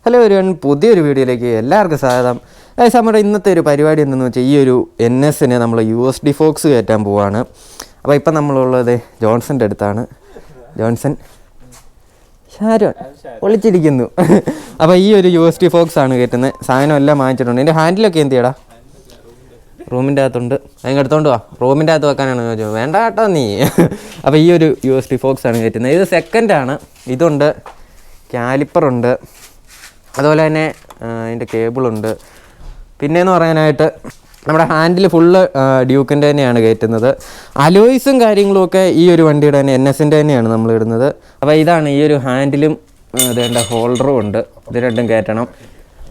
Hello everyone, പുതിയൊരു വീഡിയോയിലേക്ക് എല്ലാവർക്കും സ്വാഗതം. നമ്മുടെ ഇന്നത്തെ ഒരു പരിപാടി എന്തെന്ന് വെച്ചാൽ ഈ ഒരു NSനെ നമ്മൾ USD ഫോക്സ് കയറ്റാൻ പോവാണ്. അപ്പോൾ ഇപ്പം നമ്മളുള്ളത് ജോൺസൻ്റെ അടുത്താണ്. ജോൺസൺ ഷാരോൺ ഒളിച്ചിരിക്കുന്നു. അപ്പോൾ ഈ ഒരു USD ഫോക്സ് ആണ് കയറ്റുന്നത്. സാധനം എല്ലാം വാങ്ങിച്ചിട്ടുണ്ട്. എൻ്റെ ഹാൻഡിലൊക്കെ എന്ത് ചെയ്യടാ? റൂമിൻ്റെ അകത്തുണ്ട്. അതിന് എടുത്തോണ്ട് വാ. റൂമിൻ്റെ അകത്ത് വെക്കാനാണ് ചോദിച്ചത്. വേണ്ട കേട്ടോ നീ. അപ്പോൾ ഈ ഒരു USD ഫോക്സ് ആണ് കയറ്റുന്നത്. ഇത് സെക്കൻഡാണ്. ഇതുണ്ട്, കാലിപ്പറുണ്ട്, അതുപോലെ തന്നെ അതിൻ്റെ കേബിളുണ്ട്. പിന്നെയെന്ന് പറയാനായിട്ട് നമ്മുടെ ഹാൻഡിൽ ഫുള്ള് ഡ്യൂക്കിൻ്റെ തന്നെയാണ് കയറ്റുന്നത്. അലോയ്സും കാര്യങ്ങളുമൊക്കെ ഈ ഒരു വണ്ടിയുടെ തന്നെ NSൻ്റെ തന്നെയാണ് നമ്മൾ ഇടുന്നത്. അപ്പോൾ ഇതാണ് ഈ ഒരു ഹാൻഡിലും ഇതേണ്ട ഹോൾഡറും ഉണ്ട്. ഇത് രണ്ടും കയറ്റണം.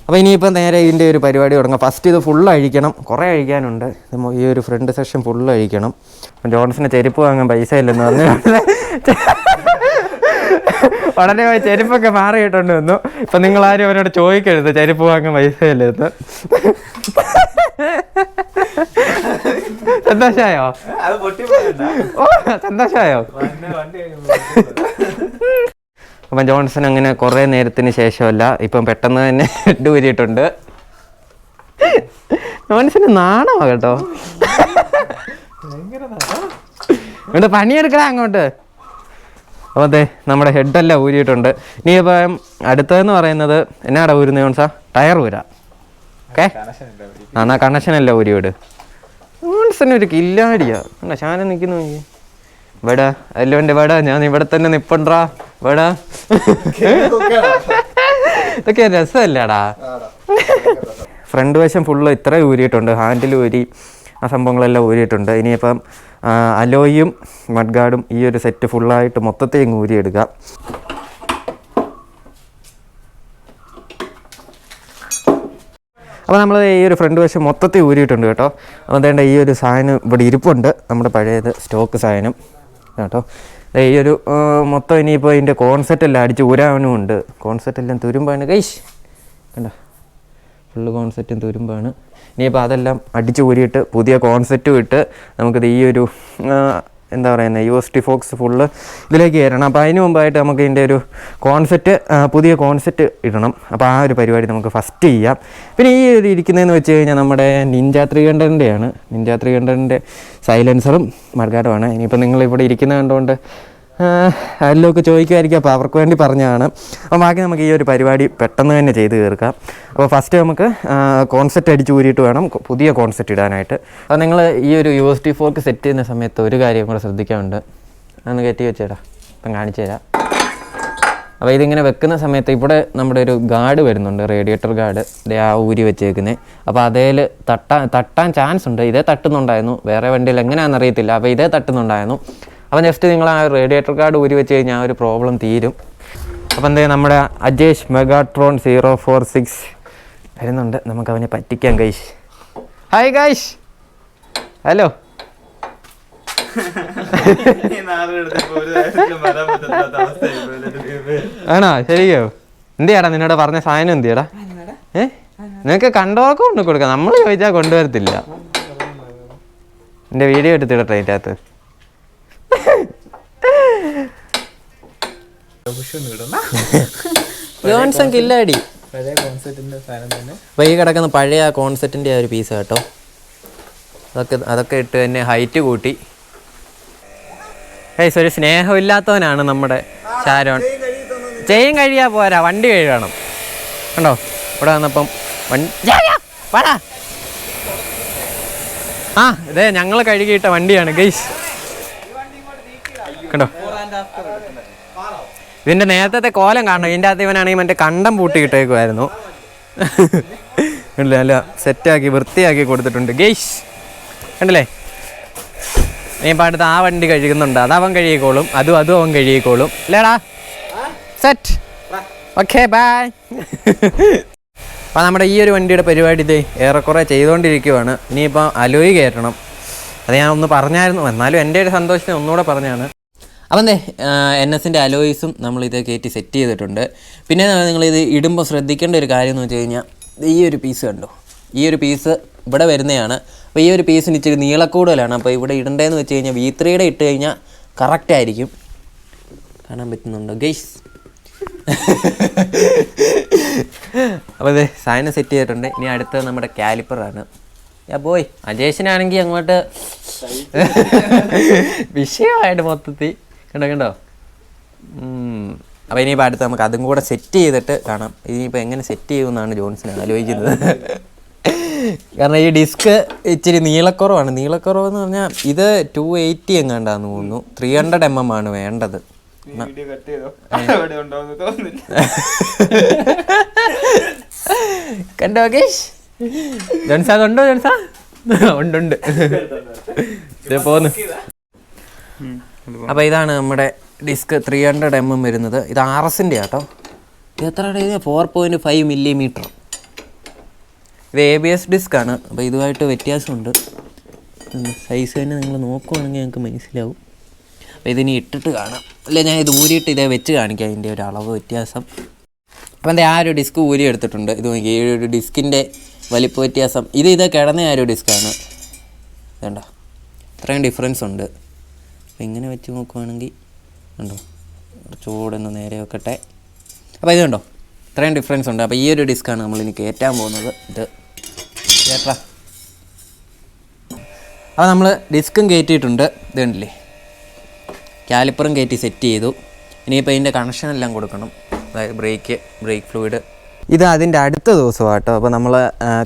അപ്പോൾ ഇനിയിപ്പോൾ നേരെ ഇതിൻ്റെ ഒരു പരിപാടി തുടങ്ങാം. ഫസ്റ്റ് ഇത് ഫുള്ള് അഴിക്കണം. കുറേ അഴിക്കാനുണ്ട്. ഈ ഒരു ഫ്രണ്ട് സെക്ഷൻ ഫുള്ള് അഴിക്കണം. ജോൺസിന് ചെരുപ്പ് വാങ്ങാൻ പൈസ ഇല്ലെന്ന് പറഞ്ഞു ഉടനെ പോയി ചെരുപ്പൊക്കെ മാറിയിട്ടുണ്ട് വന്നു. ഇപ്പം നിങ്ങളാരും അവരോട് ചോദിക്കരുത് ചെരുപ്പ് വാങ്ങാൻ പൈസ ഇല്ലെന്ന്. സന്തോഷമായോ? ഓ സന്തോഷമായോ? അപ്പം ജോൺസൺ അങ്ങനെ കുറേ നേരത്തിന് ശേഷമല്ല, ഇപ്പം പെട്ടെന്ന് തന്നെ ഹെഡ് ഊരിയിട്ടുണ്ട്. ജോൺസന് നാണോ കേട്ടോ. ഇവിടെ പണിയെടുക്കണം അങ്ങോട്ട്. അപ്പോൾ അതെ, നമ്മുടെ ഹെഡെല്ലാം ഊരിയിട്ടുണ്ട്. ഇനിയിപ്പം അടുത്തതെന്ന് പറയുന്നത് എന്നാടാ ഊരുന്നത് ജോൺസാ? ടയർ ഊരാ. ഓക്കെ, എന്നാൽ കണക്ഷനെല്ലാം ഊരി വിട്. ജോൺസനൊരു കില്ലാടിയാ. എന്നാ ശാനം നിൽക്കുന്നു ഇവിടെ അല്ലോ എൻ്റെ ഇവിടെ. ഞാൻ ഇവിടെ തന്നെ നിപ്പണ്ടാ ഇവിടെ. ഇതൊക്കെ രസമല്ലേടാ. ഫ്രണ്ട് വശം ഫുള്ള് ഇത്ര ഊരിയിട്ടുണ്ട്. ഹാൻഡിൽ ഊരി, ആ സംഭവങ്ങളെല്ലാം ഊരിയിട്ടുണ്ട്. ഇനിയിപ്പം അലോയും മഡ്ഗാർഡും ഈ ഒരു സെറ്റ് ഫുള്ളായിട്ട് മൊത്തത്തിൽ ഇങ്ങ് ഊരിയെടുക്കുക. അപ്പോൾ നമ്മൾ ഈ ഒരു ഫ്രണ്ട് വശം മൊത്തത്തിൽ ഊരിയിട്ടുണ്ട് കേട്ടോ. അപ്പോൾ അതേണ്ട ഈ ഒരു സാധനം ഇവിടെ ഇരിപ്പുണ്ട്, നമ്മുടെ പഴയത് സ്റ്റോക്ക് സാധനം കേട്ടോ. ഈ ഒരു മൊത്തം ഇനിയിപ്പോൾ ഇതിൻ്റെ കോൺസെപ്റ്റെല്ലാം അടിച്ച് ഊരാനും ഉണ്ട്. കോൺസെപ്റ്റെല്ലാം തുരുമ്പാണ് ഗൈസ്, കണ്ടോ, ഫുള്ള് കോൺസെപ്റ്റും തുരുമ്പാണ്. ഇനിയിപ്പോൾ അതെല്ലാം അടിച്ച് ഊരിയിട്ട് പുതിയ കോൺസെപ്റ്റും ഇട്ട് നമുക്കിത് ഈ ഒരു എന്താ പറയുന്നത് USD ഫോക്സ് ഫുള്ള് ഇതിലേക്ക് കയറണം. അപ്പോൾ അതിന് മുമ്പായിട്ട് നമുക്ക് ഇതിൻ്റെ ഒരു കോൺസെപ്റ്റ്, പുതിയ കോൺസെപ്റ്റ് ഇടണം. അപ്പോൾ ആ ഒരു പരിപാടി നമുക്ക് ഫസ്റ്റ് ചെയ്യാം. പിന്നെ ഈ ഒരു ഇരിക്കുന്നതെന്ന് വെച്ച് കഴിഞ്ഞാൽ നമ്മുടെ നിഞ്ച 300ൻ്റെയാണ്. നിഞ്ച 300ൻ്റെ സൈലൻസറും മഡ്ഗാർഡുമാണ്. ഇനിയിപ്പോൾ നിങ്ങളിവിടെ ഇരിക്കുന്നത് കണ്ടുകൊണ്ട് അതിലൊക്കെ ചോദിക്കുമായിരിക്കും, അപ്പോൾ അവർക്ക് വേണ്ടി പറഞ്ഞതാണ്. അപ്പോൾ ബാക്കി നമുക്ക് ഈ ഒരു പരിപാടി പെട്ടെന്ന് തന്നെ ചെയ്ത് തീർക്കാം. അപ്പോൾ ഫസ്റ്റ് നമുക്ക് കോൺസെപ്റ്റ് അടിച്ച് ഊരിയിട്ട് വേണം പുതിയ കോൺസെപ്റ്റ് ഇടാനായിട്ട്. അപ്പോൾ നിങ്ങൾ ഈ ഒരു USD ഫോർക്ക് സെറ്റ് ചെയ്യുന്ന സമയത്ത് ഒരു കാര്യം കൂടെ ശ്രദ്ധിക്കാറുണ്ട്. അതൊന്ന് കയറ്റി വെച്ചേടാ, അപ്പം കാണിച്ചു തരാം. അപ്പോൾ ഇതിങ്ങനെ വെക്കുന്ന സമയത്ത് ഇവിടെ നമ്മുടെ ഒരു ഗാർഡ് വരുന്നുണ്ട്, റേഡിയേറ്റർ ഗാർഡ്. ഇതേ ആ ഊരി വെച്ചേക്കുന്നത്. അപ്പോൾ അതേൽ തട്ടാൻ ചാൻസ് ഉണ്ട്. ഇതേ തട്ടുന്നുണ്ടായിരുന്നു, വേറെ വണ്ടിയിൽ എങ്ങനെയാണെന്ന് അറിയത്തില്ല. അപ്പോൾ ഇതേ തട്ടുന്നുണ്ടായിരുന്നു. അപ്പോൾ ജസ്റ്റ് നിങ്ങൾ ആ റേഡിയേറ്റർ ഗാർഡ് ഊരി വെച്ച് കഴിഞ്ഞാൽ ആ ഒരു പ്രോബ്ലം തീരും. അപ്പോൾ എന്താ നമ്മുടെ അജേഷ് മെഗാട്രോൺ 046 വരുന്നുണ്ട്. നമുക്ക് അവനെ പറ്റിക്കാം ഗൈഷ്. Hi ഗൈഷ്, hello. ആണോ? ശരിയോ? എന്തിയാടാ നിന്നോട് പറഞ്ഞ സാധനം എന്തിയാടാ? നിനക്ക് കണ്ടോക്കെ കൊണ്ട് കൊടുക്കാം, നമ്മൾ ചോദിച്ചാൽ കൊണ്ടുവരത്തില്ല. എൻ്റെ വീഡിയോ എടുത്തിടട്ടെ അതിൻ്റെ അകത്ത്. ജോൺസൺ കില്ലാടി. ഈ കിടക്കുന്ന പഴയ കോൺസെപ്റ്റിൻ്റെ ആ ഒരു പീസ് കേട്ടോ. അതൊക്കെ ഇട്ട് തന്നെ ഹൈറ്റ് കൂട്ടി. ഒരു സ്നേഹമില്ലാത്തവനാണ് നമ്മുടെ ഷാരോൺ. ചെയിൻ കഴിയാ പോരാ, വണ്ടി കഴുകണം കണ്ടോ. ഇവിടെ വന്നപ്പം ഇതേ ഞങ്ങൾ കഴുകിയിട്ട വണ്ടിയാണ് ഗൈസ്, കണ്ടോ. ഇതിൻ്റെ നേരത്തെ കോലം കാണണം. ഇതിൻ്റെ അകത്ത് ഇവനാണെങ്കിൽ മറ്റേ കണ്ടം പൂട്ടിയിട്ടേക്കുമായിരുന്നു. നല്ല സെറ്റാക്കി വൃത്തിയാക്കി കൊടുത്തിട്ടുണ്ട് ഗെയ്സ്, കണ്ടില്ലേ. ഇനിയിപ്പോൾ അടുത്ത് ആ വണ്ടി കഴുകുന്നുണ്ട്, അതവൻ കഴുകിക്കോളും. അതും അവൻ കഴുകിക്കോളും. അല്ലേടാ? സെറ്റ്. Okay bye. അപ്പോൾ നമ്മുടെ ഈ ഒരു വണ്ടിയുടെ പരിപാടി ഇത് ഏറെക്കുറെ ചെയ്തുകൊണ്ടിരിക്കുവാണ്. ഇനിയിപ്പോൾ അലോയ് കയറ്റണം. അത് ഞാൻ ഒന്ന് പറഞ്ഞായിരുന്നു, എന്നാലും എൻ്റെ ഒരു സന്തോഷത്തിന് ഒന്നുകൂടെ പറഞ്ഞാണ്. അപ്പം NSൻ്റെ അലോയ്സും നമ്മളിത് കയറ്റി സെറ്റ് ചെയ്തിട്ടുണ്ട്. പിന്നെ നിങ്ങളിത് ഇടുമ്പോൾ ശ്രദ്ധിക്കേണ്ട ഒരു കാര്യം എന്ന് വെച്ച് കഴിഞ്ഞാൽ ഈ ഒരു പീസ് കണ്ടോ, ഈ ഒരു പീസ് ഇവിടെ വരുന്നതാണ്. അപ്പോൾ ഈ ഒരു പീസിന് ഇച്ചിരി നീളക്കൂടുതലാണ്. അപ്പോൾ ഇവിടെ ഇടേണ്ടതെന്ന് വെച്ച് കഴിഞ്ഞാൽ V3യുടെ ഇട്ട് കഴിഞ്ഞാൽ കറക്റ്റായിരിക്കും. കാണാൻ പറ്റുന്നുണ്ടോ ഗൈസ്? അപ്പോൾ അതെ സാധനം സെറ്റ് ചെയ്തിട്ടുണ്ട്. ഇനി അടുത്തത് നമ്മുടെ കാലിപ്പറാണ്. പോയി അജേഷനാണെങ്കിൽ അങ്ങോട്ട് വിഷയമായിട്ട് മൊത്തത്തിൽ കണ്ടോ. അപ്പോൾ ഇനിയിപ്പോൾ അടുത്ത് നമുക്ക് അതും കൂടെ സെറ്റ് ചെയ്തിട്ട് കാണാം. ഇനിയിപ്പോൾ എങ്ങനെ സെറ്റ് ചെയ്യുമെന്നാണ് ജോൺസൺ ആലോചിക്കുന്നത്. കാരണം ഈ ഡിസ്ക് ഇച്ചിരി നീളക്കുറവാണ്. നീളക്കുറവെന്ന് പറഞ്ഞാൽ ഇത് 280 എങ്ങാണ്ടാന്ന് തോന്നുന്നു. 300 mm ആണ് വേണ്ടത്. കണ്ടോ കേഷ് ജോൺസ? അതുണ്ടോ ജോൺസ? ഉണ്ട്. ഇത് പോന്ന്. അപ്പോൾ ഇതാണ് നമ്മുടെ ഡിസ്ക് 300 mm വരുന്നത്. ഇത് RSൻ്റെ ആട്ടോ. ഇത് എത്രയാണ്? 4.5 mm. ഇത് ABS ഡിസ്ക്കാണ്. അപ്പോൾ ഇതുമായിട്ട് വ്യത്യാസമുണ്ട്. സൈസ് തന്നെ നിങ്ങൾ നോക്കുവാണെങ്കിൽ ഞങ്ങൾക്ക് മനസ്സിലാവും. അപ്പോൾ ഇതിനി ഇട്ടിട്ട് കാണാം. അല്ല ഞാൻ ഇത് ഊരിയിട്ട് ഇതേ വെച്ച് കാണിക്കാം അതിൻ്റെ ഒരു അളവ് വ്യത്യാസം. അപ്പോൾ എന്താ ആ ഒരു ഡിസ്ക് ഊരി എടുത്തിട്ടുണ്ട്. ഇത് നോക്കി ഈ ഒരു ഡിസ്കിൻ്റെ വലിപ്പ വ്യത്യാസം. ഇത് കിടന്ന ആ ഒരു ഡിസ്ക്കാണ്. വേണ്ട ഇത്രയും ഡിഫറൻസ് ഉണ്ട്. അപ്പോൾ ഇങ്ങനെ വെച്ച് നോക്കുവാണെങ്കിൽ ഉണ്ടോ ചൂടൊന്ന് നേരെ വെക്കട്ടെ. അപ്പോൾ ഇത് കണ്ടോ ഇത്രയും ഡിഫറൻസ് ഉണ്ട്. അപ്പോൾ ഈ ഒരു ഡിസ്ക്കാണ് നമ്മളിനി കയറ്റാൻ പോകുന്നത്. ഇത് കേട്ടാ. അപ്പോൾ നമ്മൾ ഡിസ്ക്കും കയറ്റിയിട്ടുണ്ട്. ഇത് കണ്ടില്ലേ, കാലിപ്പറും കയറ്റി സെറ്റ് ചെയ്തു. ഇനിയിപ്പോൾ ഇതിൻ്റെ കണക്ഷനെല്ലാം കൊടുക്കണം. അതായത് ബ്രേക്ക് ഫ്ലൂയിഡ്. ഇത് അതിൻ്റെ അടുത്ത ദിവസമാണ് കേട്ടോ. അപ്പോൾ നമ്മൾ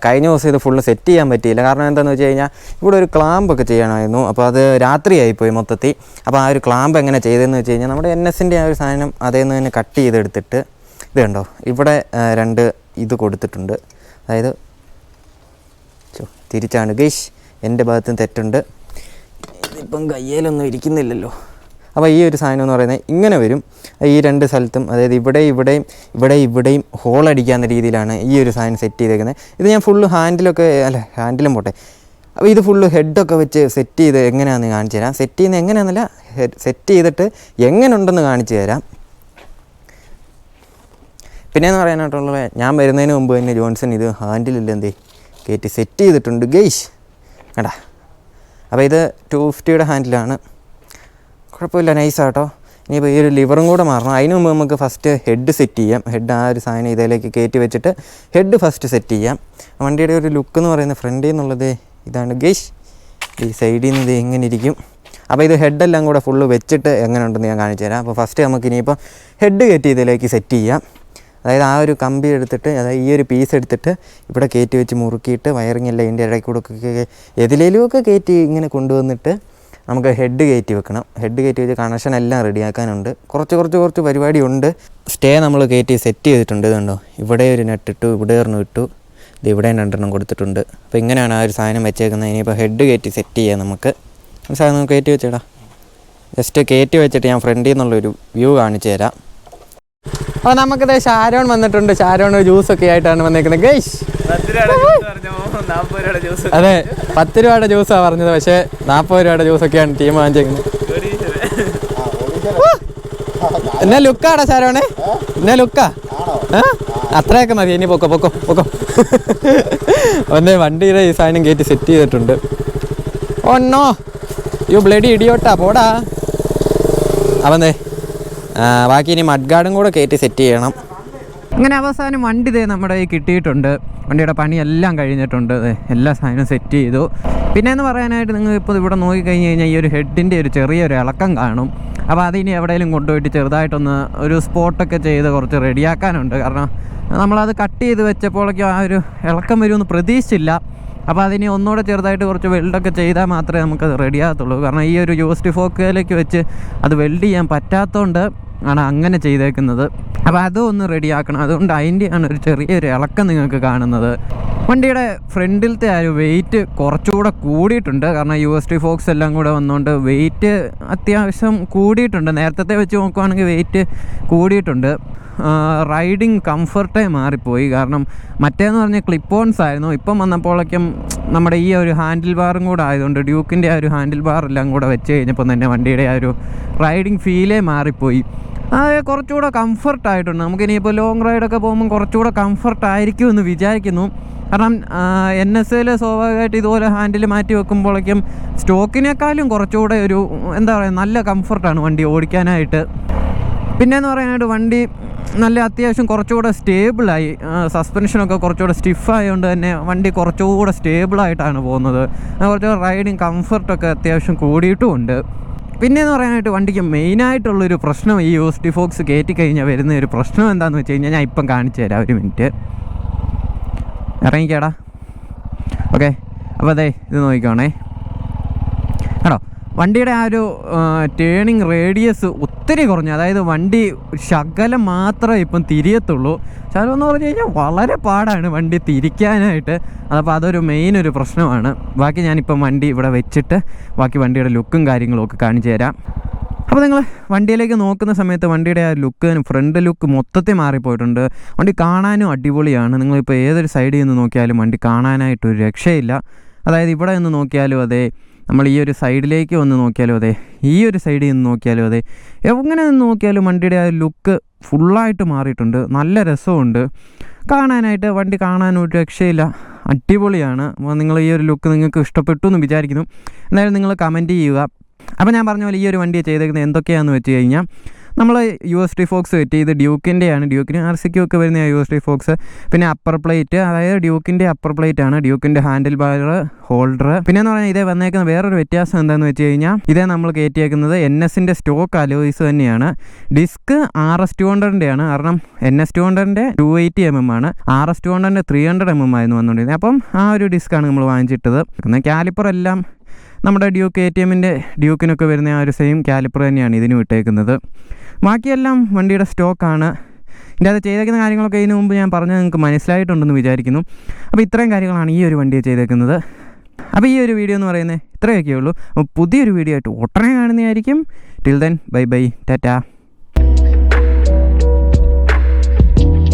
കഴിഞ്ഞ ദിവസം ഇത് ഫുള്ള് സെറ്റ് ചെയ്യാൻ പറ്റിയില്ല. കാരണം എന്താണെന്ന് വെച്ച് കഴിഞ്ഞാൽ ഇവിടെ ഒരു ക്ലാമ്പൊക്കെ ചെയ്യണമായിരുന്നു. അപ്പോൾ അത് രാത്രിയായിപ്പോയി മൊത്തത്തിൽ. അപ്പോൾ ആ ഒരു ക്ലാമ്പ് എങ്ങനെ ചെയ്തതെന്ന് വെച്ച് കഴിഞ്ഞാൽ നമ്മുടെ NSൻ്റെ ആ ഒരു സാധനം അതേ നിന്ന് തന്നെ കട്ട് ചെയ്തെടുത്തിട്ട് ഇത് കണ്ടോ ഇവിടെ 2 ഇത് കൊടുത്തിട്ടുണ്ട്. അതായത് തിരിച്ചാണ് ഗൈഷ്, എൻ്റെ ഭാഗത്തും തെറ്റുണ്ട്. ഇതിപ്പം കയ്യിലൊന്നും ഇരിക്കുന്നില്ലല്ലോ. അപ്പോൾ ഈ ഒരു സാധനം എന്ന് പറയുന്നത് ഇങ്ങനെ വരും. ഈ 2 സ്ഥലത്തും അതായത് ഇവിടെയും ഹോളടിക്കാവുന്ന രീതിയിലാണ് ഈ ഒരു സാധനം സെറ്റ് ചെയ്തേക്കുന്നത്. ഇത് ഞാൻ ഫുള്ള് ഹാൻഡിലും പോട്ടെ. അപ്പോൾ ഇത് ഫുള്ള് ഹെഡൊക്കെ വെച്ച് സെറ്റ് ചെയ്ത് എങ്ങനെയാണെന്ന് കാണിച്ചു തരാം. സെറ്റ് ചെയ്യുന്നത് എങ്ങനെയാണെന്നല്ല, സെറ്റ് ചെയ്തിട്ട് എങ്ങനെ ഉണ്ടെന്ന് കാണിച്ചു തരാം. പിന്നെയെന്ന് പറയാനായിട്ടുള്ളത്, ഞാൻ വരുന്നതിന് മുമ്പ് തന്നെ ജോൺസൺ ഇത് ഹാൻഡിലില്ല കയറ്റി സെറ്റ് ചെയ്തിട്ടുണ്ട് ഗൈഷ് കേട്ടാ. അപ്പോൾ ഇത് 250യുടെ ഹാൻഡിലാണ്. കുഴപ്പമില്ല, നൈസാട്ടോ. ഇനിയിപ്പോൾ ഈ ഒരു ലിവറും കൂടെ മാറണം. അതിന് മുമ്പ് നമുക്ക് ഫസ്റ്റ് ഹെഡ് സെറ്റ് ചെയ്യാം. ഹെഡ് ആ ഒരു സാധനം ഇതിലേക്ക് കയറ്റി വെച്ചിട്ട് ഹെഡ് ഫസ്റ്റ് സെറ്റ് ചെയ്യാം. വണ്ടിയുടെ ഒരു ലുക്ക് എന്ന് പറയുന്നത് ഫ്രണ്ടിൽ നിന്നുള്ളത് ഇതാണ് ഗൈഷ്. ഈ സൈഡിൽ നിന്ന് ഇത് എങ്ങനെ ഇരിക്കും. അപ്പോൾ ഇത് ഹെഡെല്ലാം കൂടെ ഫുള്ള് വെച്ചിട്ട് എങ്ങനെ ഉണ്ടെന്ന് ഞാൻ കാണിച്ചു തരാം. അപ്പോൾ ഫസ്റ്റ് നമുക്ക് ഇനിയിപ്പോൾ ഹെഡ് കയറ്റി ഇതിലേക്ക് സെറ്റ് ചെയ്യാം. അതായത് ആ ഒരു കമ്പി എടുത്തിട്ട്, അതായത് ഈ ഒരു പീസ് എടുത്തിട്ട് ഇവിടെ കയറ്റി വെച്ച് മുറുക്കിയിട്ട് വയറിങ് എല്ലാം ഇതിൻ്റെ ഇടയ്ക്ക് കൂടെ എതിലേലുമൊക്കെ കയറ്റി ഇങ്ങനെ കൊണ്ടുവന്നിട്ട് നമുക്ക് ഹെഡ് കയറ്റി വെക്കണം. ഹെഡ് കയറ്റി വെച്ച് കണക്ഷൻ എല്ലാം റെഡിയാക്കാനുണ്ട്. കുറച്ച് പരിപാടിയുണ്ട്. സ്റ്റേ നമ്മൾ കയറ്റി സെറ്റ് ചെയ്തിട്ടുണ്ട്. ഇതുണ്ടോ ഇവിടെ ഒരു നെട്ടിട്ടു, ഇവിടെ ഒരെണ്ണം ഇട്ടു, ഇത് ഇവിടെ 2 കൊടുത്തിട്ടുണ്ട്. അപ്പോൾ ഇങ്ങനെയാണ് ആ ഒരു സാധനം വെച്ചേക്കുന്നത്. ഇനിയിപ്പോൾ ഹെഡ് കയറ്റി സെറ്റ് ചെയ്യാം. നമുക്ക് സാധനം കയറ്റി വെച്ചേടാ. ജസ്റ്റ് കയറ്റി വെച്ചിട്ട് ഞാൻ ഫ്രണ്ടിൽ നിന്നുള്ളൊരു വ്യൂ കാണിച്ചു തരാം. അപ്പോൾ നമുക്കിത് ഷാരോൺ വന്നിട്ടുണ്ട്. ഷാരോൺ ജ്യൂസൊക്കെ ആയിട്ടാണ് വന്നേക്കുന്നത് ഗൈസ്. അതെ 10 രൂപയുടെ ജ്യൂസാണ് പറഞ്ഞത്, പക്ഷേ 40 രൂപയുടെ ജ്യൂസൊക്കെയാണ് ടീം വാങ്ങിച്ചേക്കുന്നത്. എന്നാ ലുക്കാടാ ഷാരോണേ, എന്നാ ലുക്കാ. അത്രയൊക്കെ മതി, ഇനി പൊക്കോ. ഒന്ന് വണ്ടിയുടെ ഈ സാധനം കയറ്റി സെറ്റ് ചെയ്തിട്ടുണ്ട്. ഒന്നോ യു ബ്ലഡി ഇടിയോട്ടാ പോടാ. അവന്നേ ബാക്കി ഇനി മഡ് ഗാർഡും കൂടെ കയറ്റി സെറ്റ് ചെയ്യണം. അങ്ങനെ അവസാനം വണ്ടി ഇതേ നമ്മുടെ ഈ കിട്ടിയിട്ടുണ്ട്. വണ്ടിയുടെ പണിയെല്ലാം കഴിഞ്ഞിട്ടുണ്ട്. എല്ലാ സാധനവും സെറ്റ് ചെയ്തു. പിന്നെയെന്ന് പറയാനായിട്ട് നിങ്ങൾ ഇപ്പോൾ ഇവിടെ നോക്കിക്കഴിഞ്ഞ് കഴിഞ്ഞാൽ ഈ ഒരു ഹെഡിൻ്റെ ഒരു ചെറിയൊരു ഇളക്കം കാണും. അപ്പോൾ അതിനി എവിടെയെങ്കിലും കൊണ്ടുപോയിട്ട് ചെറുതായിട്ടൊന്ന് ഒരു സ്പോട്ടൊക്കെ ചെയ്ത് കുറച്ച് റെഡിയാക്കാനുണ്ട്. കാരണം നമ്മളത് കട്ട് ചെയ്ത് വെച്ചപ്പോഴേക്കും ആ ഒരു ഇളക്കം വരുമെന്ന് പ്രതീക്ഷിച്ചില്ല. അപ്പോൾ അതിന് ഒന്നുകൂടെ ചെറുതായിട്ട് കുറച്ച് വെൽഡൊക്കെ ചെയ്താൽ മാത്രമേ നമുക്കത് റെഡിയാകത്തുള്ളൂ. കാരണം ഈ ഒരു യൂസ്ഡ് ഫോക്കിലേക്ക് വെച്ച് അത് വെൽഡ് ചെയ്യാൻ പറ്റാത്തതുകൊണ്ട് ആണ് അങ്ങനെ ചെയ്തേക്കുന്നത്. അപ്പോൾ അതും ഒന്ന് റെഡിയാക്കണം. അതുകൊണ്ട് അതിൻ്റെയാണ് ഒരു ചെറിയൊരു ഇളക്കം നിങ്ങൾക്ക് കാണുന്നത്. വണ്ടിയുടെ ഫ്രണ്ടിലത്തെ ആ ഒരു വെയിറ്റ് കുറച്ചുകൂടെ കൂടിയിട്ടുണ്ട്. കാരണം യൂഎസ്ഡി ഫോക്സ് എല്ലാം കൂടെ വന്നുകൊണ്ട് വെയിറ്റ് അത്യാവശ്യം കൂടിയിട്ടുണ്ട്. നേരത്തെ വെച്ച് നോക്കുവാണെങ്കിൽ വെയിറ്റ് കൂടിയിട്ടുണ്ട്. റൈഡിങ് കംഫർട്ടേ മാറിപ്പോയി. കാരണം മറ്റേന്ന് പറഞ്ഞാൽ ക്ലിപ്പ് ഓൺസ് ആയിരുന്നു. ഇപ്പം വന്നപ്പോഴേക്കും നമ്മുടെ ഈ ഒരു ഹാൻഡിൽ ബാറും കൂടെ ആയതുകൊണ്ട് ഡ്യൂക്കിൻ്റെ ആ ഒരു ഹാൻഡിൽ ബാർ എല്ലാം കൂടെ വെച്ച് കഴിഞ്ഞപ്പോൾ തന്നെ വണ്ടിയുടെ ആ ഒരു റൈഡിങ് ഫീലേ മാറിപ്പോയി. അത് കുറച്ചുകൂടെ കംഫർട്ടായിട്ടുണ്ട്. നമുക്കിനിയിപ്പോൾ ലോങ് റൈഡൊക്കെ പോകുമ്പം കുറച്ചുകൂടെ കംഫർട്ടായിരിക്കും എന്ന് വിചാരിക്കുന്നു. കാരണം NSൽ സ്വാഭാവികമായിട്ട് ഇതുപോലെ ഹാൻഡിൽ മാറ്റി വെക്കുമ്പോഴേക്കും സ്റ്റോക്കിനേക്കാളും കുറച്ചുകൂടെ ഒരു എന്താ പറയുക നല്ല കംഫർട്ടാണ് വണ്ടി ഓടിക്കാനായിട്ട്. പിന്നെയെന്ന് പറയാനായിട്ട് വണ്ടി നല്ല അത്യാവശ്യം കുറച്ചുകൂടെ സ്റ്റേബിളായി, സസ്പെൻഷനൊക്കെ കുറച്ചുകൂടെ സ്റ്റിഫായതുകൊണ്ട് തന്നെ വണ്ടി കുറച്ചുകൂടെ സ്റ്റേബിളായിട്ടാണ് പോകുന്നത്. കുറച്ചുകൂടെ റൈഡിങ് കംഫർട്ടൊക്കെ അത്യാവശ്യം കൂടിയിട്ടുമുണ്ട്. പിന്നെയെന്ന് പറയാനായിട്ട് വണ്ടിക്ക് മെയിനായിട്ടുള്ളൊരു പ്രശ്നം ഈ യൂസ്ഡ് ഫോക്സ് കയറ്റി കഴിഞ്ഞാൽ വരുന്ന ഒരു പ്രശ്നം എന്താണെന്ന് വെച്ച് കഴിഞ്ഞാൽ ഞാൻ ഇപ്പം കാണിച്ചു തരാം. ഒരു മിനിറ്റ് ഇറങ്ങിക്കാടാ. ഓക്കെ, അപ്പോൾ അതെ ഇത് നോക്കിക്കോണേ കേട്ടോ. വണ്ടിയുടെ ആ ഒരു ടേണിങ് റേഡിയസ് ഒത്തിരി കുറഞ്ഞു. അതായത് വണ്ടി ശകലം മാത്രമേ ഇപ്പം തിരിയത്തുള്ളൂ. ശകലം എന്ന് പറഞ്ഞു കഴിഞ്ഞാൽ വളരെ പാടാണ് വണ്ടി തിരിക്കാനായിട്ട്. അതപ്പോൾ അതൊരു മെയിൻ ഒരു പ്രശ്നമാണ്. ബാക്കി ഞാനിപ്പം വണ്ടി ഇവിടെ വെച്ചിട്ട് ബാക്കി വണ്ടിയുടെ ലുക്കും കാര്യങ്ങളും ഒക്കെ കാണിച്ചു തരാം. അപ്പോൾ നിങ്ങൾ വണ്ടിയിലേക്ക് നോക്കുന്ന സമയത്ത് വണ്ടിയുടെ ആ ലുക്ക്, ഫ്രണ്ട് ലുക്ക് മൊത്തത്തിൽ മാറിപ്പോയിട്ടുണ്ട്. വണ്ടി കാണാനും അടിപൊളിയാണ്. നിങ്ങളിപ്പോൾ ഏതൊരു സൈഡിൽ നിന്ന് നോക്കിയാലും വണ്ടി കാണാനായിട്ടൊരു രക്ഷയില്ല. അതായത് ഇവിടെ നിന്ന് നോക്കിയാലും അതെ, നമ്മൾ ഈ ഒരു സൈഡിലേക്ക് വന്ന് നോക്കിയാലും അതെ, ഈ ഒരു സൈഡിൽ നിന്ന് നോക്കിയാലും അതെ, എങ്ങനെ നിന്ന് നോക്കിയാലും വണ്ടിയുടെ ആ ലുക്ക് ഫുള്ളായിട്ട് മാറിയിട്ടുണ്ട്. നല്ല രസമുണ്ട് കാണാനായിട്ട്. വണ്ടി കാണാനൊരു രക്ഷയില്ല, അടിപൊളിയാണ്. അപ്പോൾ നിങ്ങൾ ഈ ഒരു ലുക്ക് നിങ്ങൾക്ക് ഇഷ്ടപ്പെട്ടു എന്ന് വിചാരിക്കുന്നു. എന്തായാലും നിങ്ങൾ കമൻറ്റ് ചെയ്യുക. അപ്പോൾ ഞാൻ പറഞ്ഞ പോലെ ഈ ഒരു വണ്ടി ചെയ്തേക്കുന്നത് എന്തൊക്കെയാണെന്ന് വെച്ച് കഴിഞ്ഞാൽ, നമ്മൾ യൂഎസ്ഡി ഫോക്സ് സെറ്റ് ചെയ്ത് ഡ്യൂക്കിൻ്റെയാണ്, ഡ്യൂക്കിന് RCQ ഒക്കെ വരുന്ന യൂഎസ്ഡി ഫോക്സ്. പിന്നെ അപ്പർ പ്ലേറ്റ്, അതായത് ഡ്യൂക്കിൻ്റെ അപ്പർ പ്ലേറ്റ് ആണ്, ഡ്യൂക്കിൻ്റെ ഹാൻഡിൽ ബാർ, ഹോൾഡർ. പിന്നെയെന്ന് പറഞ്ഞാൽ ഇതേ വന്നേക്കുന്ന വേറൊരു വ്യത്യാസം എന്താണെന്ന് വെച്ച് കഴിഞ്ഞാൽ, ഇതേ നമ്മൾ കയറ്റിയേക്കുന്നത് NSൻ്റെ സ്റ്റോക്ക് അലോയ്സ് തന്നെയാണ്. ഡിസ്ക് RS200ൻ്റെ ആണ്. കാരണം NS200ൻ്റെ 280mm ആണ്, RS200ൻ്റെ 300mm ആയിരുന്നു വന്നുകൊണ്ടിരുന്നത്. അപ്പം ആ ഒരു ഡിസ്ക്കാണ് നമ്മൾ വാങ്ങിച്ചിട്ടത്. കാലിപ്പർ എല്ലാം നമ്മുടെ ഡ്യൂക്ക് ATMൻ്റെ ഡ്യൂക്കിനൊക്കെ വരുന്ന ആ ഒരു സെയിം കാലിപ്പർ തന്നെയാണ് ഇതിന് വിട്ടേക്കുന്നത്. ബാക്കിയെല്ലാം വണ്ടിയുടെ സ്റ്റോക്കാണ്. ഇതിൻ്റെ അത് ചെയ്തേക്കുന്ന കാര്യങ്ങളൊക്കെ ഇതിനു മുമ്പ് ഞാൻ പറഞ്ഞത് നിങ്ങൾക്ക് മനസ്സിലായിട്ടുണ്ടെന്ന് വിചാരിക്കുന്നു. അപ്പോൾ ഇത്രയും കാര്യങ്ങളാണ് ഈ ഒരു വണ്ടി ചെയ്തേക്കുന്നത്. അപ്പോൾ ഈ ഒരു വീഡിയോ എന്ന് പറയുന്നത് ഇത്രയൊക്കെ ഉള്ളൂ. അപ്പോൾ പുതിയൊരു വീഡിയോ ആയിട്ട് ഉടനെ കാണുന്നതായിരിക്കും. Till then bye bye, Tata.